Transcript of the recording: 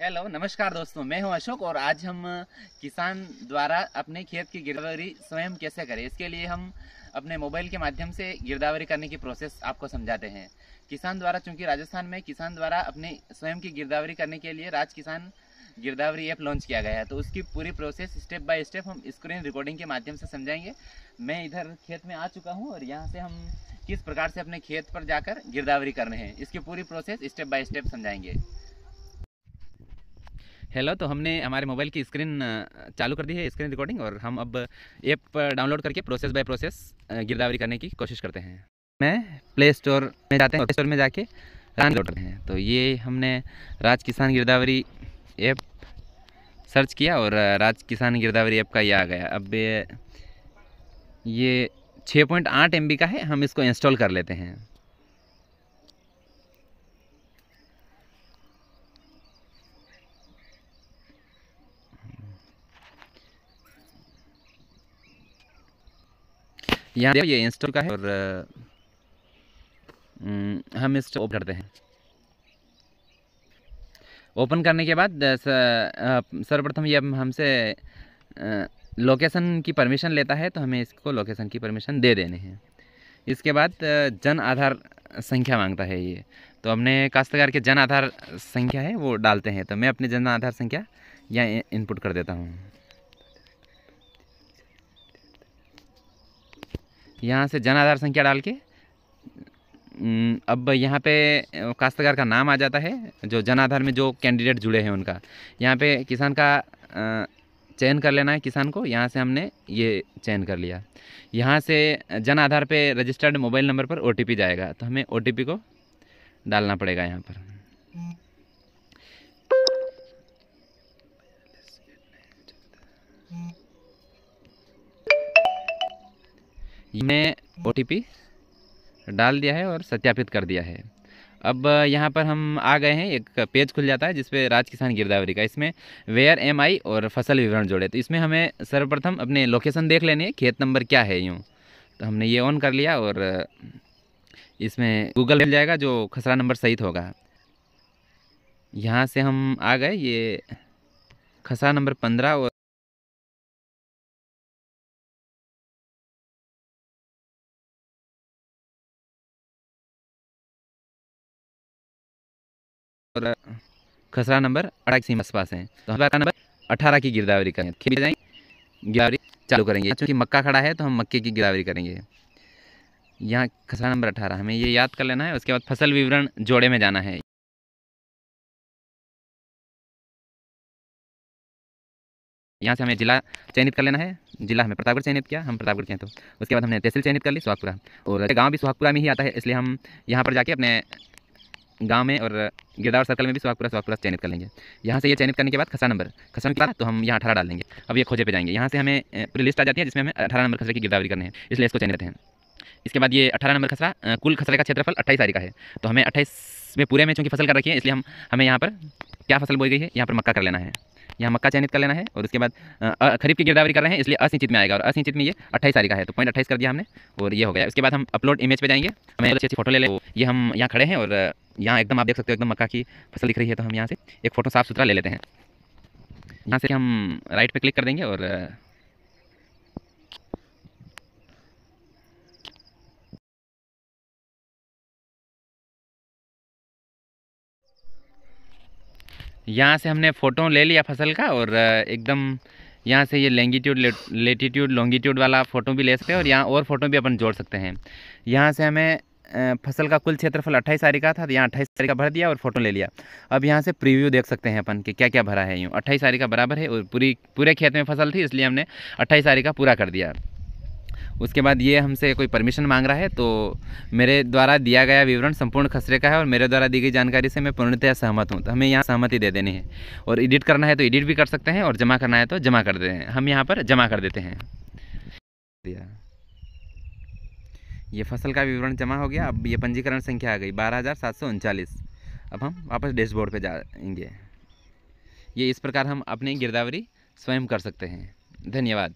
Hello नमस्कार दोस्तों, मैं हूं अशोक और आज हम किसान द्वारा अपने खेत की गिरदावरी स्वयं कैसे करें इसके लिए हम अपने मोबाइल के माध्यम से गिरदावरी करने की प्रोसेस आपको समझाते हैं। किसान द्वारा, चूंकि राजस्थान में किसान द्वारा अपने स्वयं की गिरदावरी करने के लिए राज किसान गिरदावरी ऐप लॉन्च किया गया है, तो उसकी पूरी प्रोसेस स्टेप बाय स्टेप हम स्क्रीन रिकॉर्डिंग के माध्यम से समझाएंगे। मैं इधर खेत में आ चुका हूँ और यहाँ से हम किस प्रकार से अपने खेत पर जाकर गिरदावरी कर रहे हैं इसकी पूरी प्रोसेस स्टेप बाय स्टेप समझाएंगे। हेलो, तो हमने हमारे मोबाइल की स्क्रीन चालू कर दी है, स्क्रीन रिकॉर्डिंग, और हम अब ऐप डाउनलोड करके प्रोसेस बाय प्रोसेस गिरदावरी करने की कोशिश करते हैं। मैं प्ले स्टोर में जाते हैं, प्ले स्टोर में जाके डाउनलोड करते हैं। तो ये हमने राज किसान गिरदावरी ऐप सर्च किया और राज किसान गिरदावरी ऐप का ये आ गया। अब ये 6.8 MB का है, हम इसको इंस्टॉल कर लेते हैं। यहाँ ये इंस्टॉल का है और हम इसको ओपन करते हैं। ओपन करने के बाद सर्वप्रथम ये हमसे लोकेशन की परमिशन लेता है, तो हमें इसको लोकेशन की परमिशन दे देने हैं। इसके बाद जन आधार संख्या मांगता है ये, तो हमने काश्तकार के जन आधार संख्या है वो डालते हैं। तो मैं अपने जन आधार संख्या यहाँ इनपुट कर देता हूँ। यहाँ से जन आधार संख्या डाल के अब यहाँ पे काश्तकार का नाम आ जाता है, जो जन आधार में जो कैंडिडेट जुड़े हैं उनका। यहाँ पे किसान का चयन कर लेना है किसान को। यहाँ से हमने ये चयन कर लिया। यहाँ से जन आधार पे रजिस्टर्ड मोबाइल नंबर पर OTP जाएगा, तो हमें OTP को डालना पड़ेगा यहाँ पर। मैंने OTP डाल दिया है और सत्यापित कर दिया है। अब यहाँ पर हम आ गए हैं, एक पेज खुल जाता है जिसपे राज किसान गिरदावरी का, इसमें वेयर एम आई और फसल विवरण जोड़े। तो इसमें हमें सर्वप्रथम अपने लोकेशन देख लेनी है, खेत नंबर क्या है यूँ। तो हमने ये ऑन कर लिया और इसमें गूगल मिल जाएगा जो खसरा नंबर सहित होगा। यहाँ से हम आ गए, ये खसरा नंबर 15 और खसरा नंबर 18 के आसपास है। तो हम नंबर 18 की गिरदावरी करें, खेत जाएंगे, गिरदावरी चालू करेंगे। चूँकि मक्का खड़ा है तो हम मक्के की गिरदावरी करेंगे। यहाँ खसरा नंबर 18 हमें ये याद कर लेना है। उसके बाद फसल विवरण जोड़े में जाना है। यहाँ से हमें जिला चयनित कर लेना है। जिला हमें प्रतापगढ़ चयनित किया, हम प्रतापगढ़ के हैं। तो उसके बाद हमने तहसील चयनित कर ली, सुहागपुरा, और गांव भी सुहागपुरा में ही आता है, इसलिए हम यहाँ पर जाके अपने गांव में और गिरदावर सर्कल में भी सुहागपुरा चयनित कर लेंगे। यहाँ से ये चयनित करने के बाद खसरा नंबर तो हम यहाँ 18 डाल देंगे। अब ये खोजे पे जाएंगे, यहाँ से हमें पूरी लिस्ट आ जाती है जिसमें हमें 18 नंबर खसरे की गिरदावरी करनी है, इसलिए इसको चयनित करते हैं। इसके बाद ये 18 नंबर खसरा, कुल खसरे का क्षेत्रफल 28 आरी का है, तो हमें 28 में पूरे में चूँकि फसल कर रखी है, इसलिए हमें यहाँ पर क्या फसल बोई गई है, यहाँ पर मक्का कर लेना है। यहाँ मक्का चयनित कर लेना है। और उसके बाद खरीफ की गिरदावरी कर रहे हैं, इसलिए असिंचित में आएगा, और असिंचित में ये 28 आरी का है, तो 0.28 कर दिया हमने और ये हो गया। उसके बाद हम अपलोड इमेज पे जाएंगे, हमें अच्छी अच्छी फोटो ले लें। ये हम यहाँ खड़े हैं और यहाँ एकदम आप देख सकते हो एकदम मक्का की फसल दिख रही है, तो हम यहाँ से एक फ़ोटो साफ़ सुथरा ले लेते हैं। यहाँ से हम राइट पे क्लिक कर देंगे और यहाँ से हमने फ़ोटो ले लिया फसल का, और एकदम यहाँ से ये लेंगिट्यूड लेटीट्यूड लॉन्गिट्यूड वाला फ़ोटो भी ले सकते हैं, और यहाँ और फ़ोटो भी अपन जोड़ सकते हैं। यहाँ से हमें फसल का कुल क्षेत्रफल 28 आरी का था, तो यहाँ 28 आरी का भर दिया और फ़ोटो ले लिया। अब यहाँ से प्रीव्यू देख सकते हैं अपन कि क्या क्या भरा है। यूँ 28 आरी का बराबर है, और पूरे खेत में फसल थी, इसलिए हमने 28 आरी का पूरा कर दिया। उसके बाद ये हमसे कोई परमिशन मांग रहा है, तो मेरे द्वारा दिया गया विवरण संपूर्ण खसरे का है और मेरे द्वारा दी गई जानकारी से मैं पूर्णतः सहमत हूँ, तो हमें यहाँ सहमति दे देनी है। और एडिट करना है तो एडिट भी कर सकते हैं, और जमा करना है तो जमा कर देते हैं। हम यहाँ पर जमा कर देते हैं। ये फसल का विवरण जमा हो गया। अब ये पंजीकरण संख्या आ गई 12,739। अब हम वापस डैशबोर्ड पे जाएंगे। ये इस प्रकार हम अपनी गिरदावरी स्वयं कर सकते हैं। धन्यवाद।